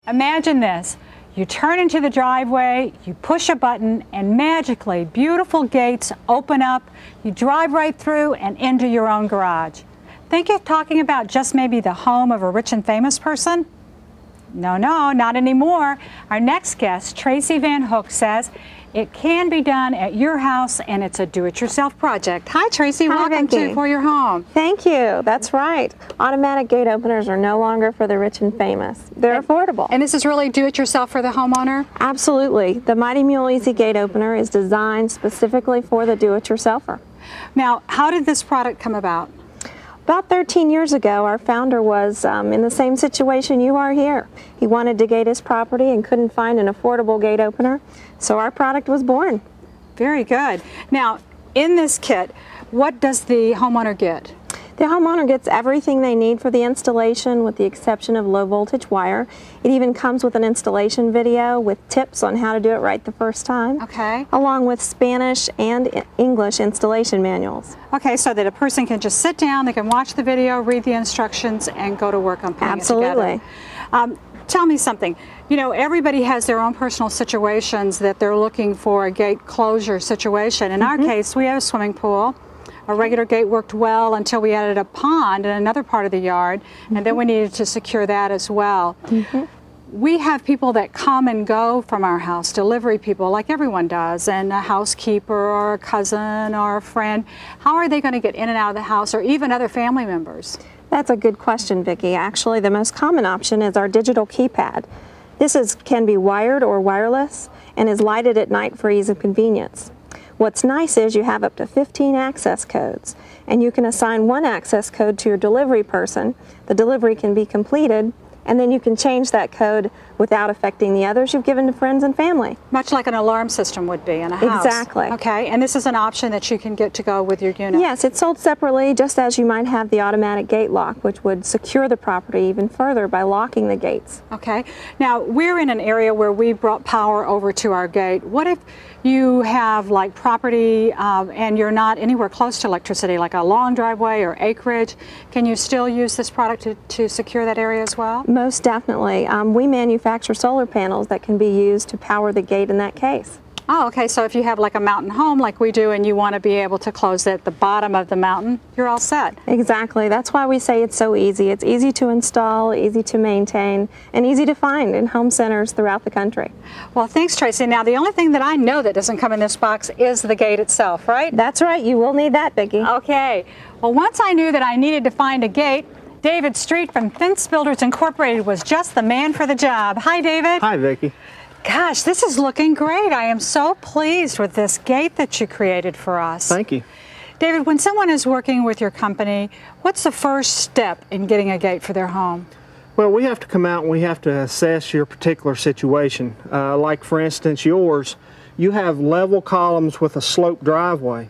Imagine this. You turn into the driveway, you push a button, and magically beautiful gates open up. You drive right through and into your own garage. Think you're talking about just maybe the home of a rich and famous person? No, not anymore. Our next guest, Tracy Van Hook, says it can be done at your house, and it's a do-it-yourself project. Hi, Tracy. Hi, welcome Vicki. to For Your Home. Thank you. That's right. Automatic gate openers are no longer for the rich and famous. They're affordable. And this is really do-it-yourself for the homeowner? Absolutely. The Mighty Mule Easy Gate Opener is designed specifically for the do-it-yourselfer. Now, how did this product come about? About 13 years ago, our founder was in the same situation you are here. He wanted to gate his property and couldn't find an affordable gate opener, so our product was born. Very good. Now, in this kit, what does the homeowner get? The homeowner gets everything they need for the installation with the exception of low voltage wire. It even comes with an installation video with tips on how to do it right the first time. Okay. Along with Spanish and English installation manuals. Okay, so that a person can just sit down, they can watch the video, read the instructions, and go to work on putting it together. Absolutely. Tell me something. You know, everybody has their own personal situations that they're looking for a gate closure situation. In our case, we have a swimming pool. A regular gate worked well until we added a pond in another part of the yard, and then we needed to secure that as well. We have people that come and go from our house, delivery people like everyone does, and a housekeeper or a cousin or a friend. How are they going to get in and out of the house, or even other family members? That's a good question, Vicki. Actually, the most common option is our digital keypad. This can be wired or wireless and is lighted at night for ease of convenience. What's nice is you have up to 15 access codes, and you can assign one access code to your delivery person. The delivery can be completed, and then you can change that code without affecting the others you've given to friends and family. Much like an alarm system would be in a house. Exactly. Okay, and this is an option that you can get to go with your unit. Yes, it's sold separately, just as you might have the automatic gate lock, which would secure the property even further by locking the gates. Okay, now we're in an area where we brought power over to our gate. What if you have like property and you're not anywhere close to electricity, like a long driveway or acreage? Can you still use this product to secure that area as well? Most definitely. We manufacture solar panels that can be used to power the gate in that case. Oh, okay, so if you have like a mountain home like we do and you want to be able to close it at the bottom of the mountain, you're all set. Exactly. That's why we say it's so easy. It's easy to install, easy to maintain, and easy to find in home centers throughout the country. Well, thanks, Tracy. Now, the only thing that I know that doesn't come in this box is the gate itself, right? That's right. You will need that, Vicki. Okay. Well, once I knew that I needed to find a gate, David Street from Fence Builders Incorporated was just the man for the job. Hi, David. Hi, Vicki. Gosh, this is looking great. I am so pleased with this gate that you created for us. Thank you. David, when someone is working with your company, what's the first step in getting a gate for their home? Well, we have to come out and we have to assess your particular situation. Like, for instance, yours, you have level columns with a sloped driveway.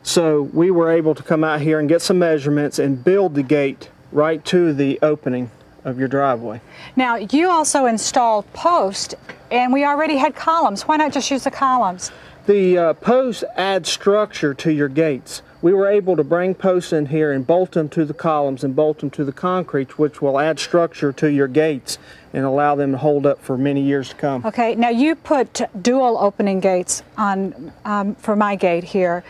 So we were able to come out here and get some measurements and build the gate right to the opening of your driveway. Now, you also installed posts, and we already had columns. Why not just use the columns? The posts add structure to your gates. We were able to bring posts in here and bolt them to the columns and bolt them to the concrete, which will add structure to your gates and allow them to hold up for many years to come. Okay, now you put dual opening gates on for my gate here.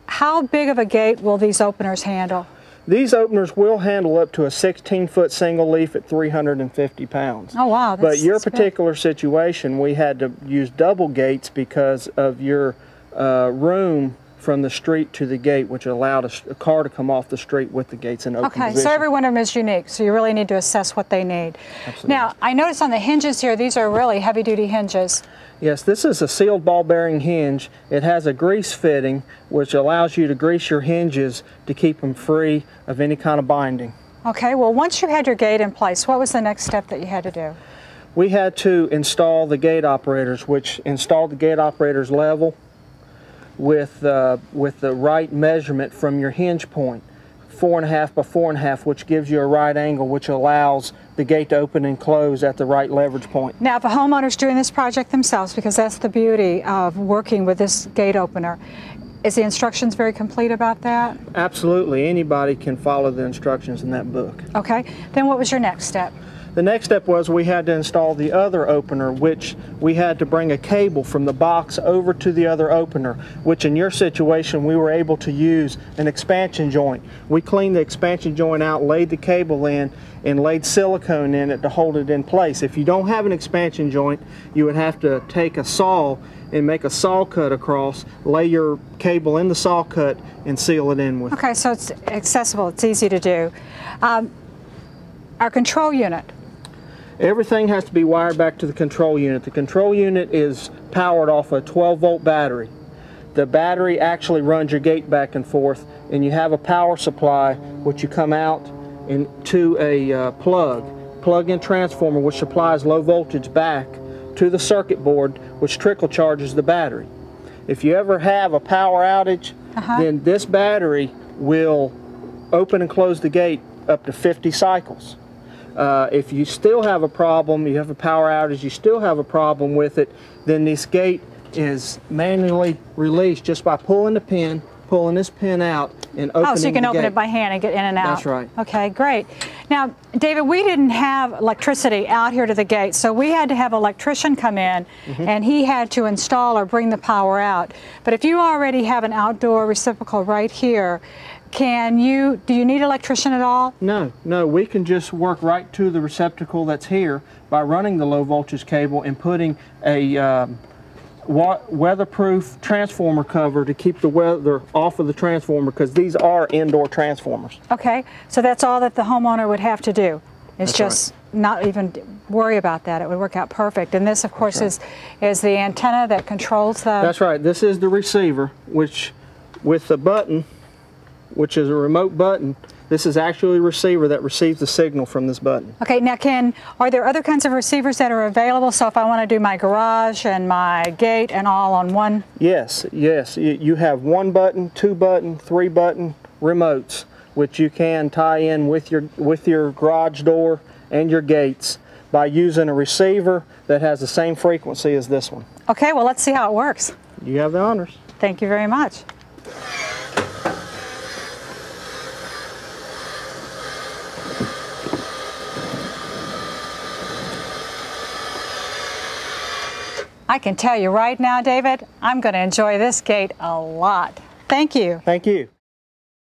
How big of a gate will these openers handle? These openers will handle up to a 16-foot single leaf at 350 pounds. Oh, wow. But your particular situation, we had to use double gates because of your room from the street to the gate, which allowed a car to come off the street with the gates in open position. So every one of them is unique, so you really need to assess what they need. Absolutely. Now, I notice on the hinges here, these are really heavy-duty hinges. Yes, this is a sealed ball bearing hinge. It has a grease fitting which allows you to grease your hinges to keep them free of any kind of binding. Okay, well, once you had your gate in place, what was the next step that you had to do? We had to install the gate operators, which installed the gate operators level with the right measurement from your hinge point. 4.5 by 4.5, which gives you a right angle, which allows the gate to open and close at the right leverage point. Now, if a homeowner's doing this project themselves, because that's the beauty of working with this gate opener, is the instructions very complete about that? Absolutely. Anybody can follow the instructions in that book. Okay. Then what was your next step? The The next step was we had to install the other opener, which we had to bring a cable from the box over to the other opener, which in your situation we were able to use an expansion joint. We cleaned the expansion joint out, laid the cable in, and laid silicone in it to hold it in place. If you don't have an expansion joint, you would have to take a saw and make a saw cut across, lay your cable in the saw cut, and seal it in with. Okay, so it's accessible, it's easy to do. Our control unit. Everything has to be wired back to the control unit. The control unit is powered off a 12-volt battery. The battery actually runs your gate back and forth, and you have a power supply which you come out into a plug-in transformer which supplies low voltage back to the circuit board, which trickle charges the battery. If you ever have a power outage, then this battery will open and close the gate up to 50 cycles. If you still have a problem, you have a power outage, you still have a problem with it, then this gate is manually released just by pulling the pin, pulling this pin out, and opening the gate. Oh, so you can open it by hand and get in and out. That's right. Okay, great. Now, David, we didn't have electricity out here to the gate, so we had to have an electrician come in, and he had to install or bring the power out. But if you already have an outdoor reciprocal right here, do you need an electrician at all? No, we can just work right to the receptacle that's here by running the low voltage cable and putting a weatherproof transformer cover to keep the weather off of the transformer, because these are indoor transformers. Okay, so that's all that the homeowner would have to do. It's just not even worry about that. It would work out perfect. And this, of course, is the antenna that controls the... That's right. This is the receiver, which with the button, which is a remote button, this is actually a receiver that receives the signal from this button. Okay, now are there other kinds of receivers that are available? So if I want to do my garage and my gate and all on one? Yes. You have 1 button, 2 button, 3 button remotes, which you can tie in with your garage door and your gates by using a receiver that has the same frequency as this one. Okay, well, let's see how it works. You have the honors. Thank you very much. I can tell you right now, David, I'm going to enjoy this gate a lot. Thank you. Thank you.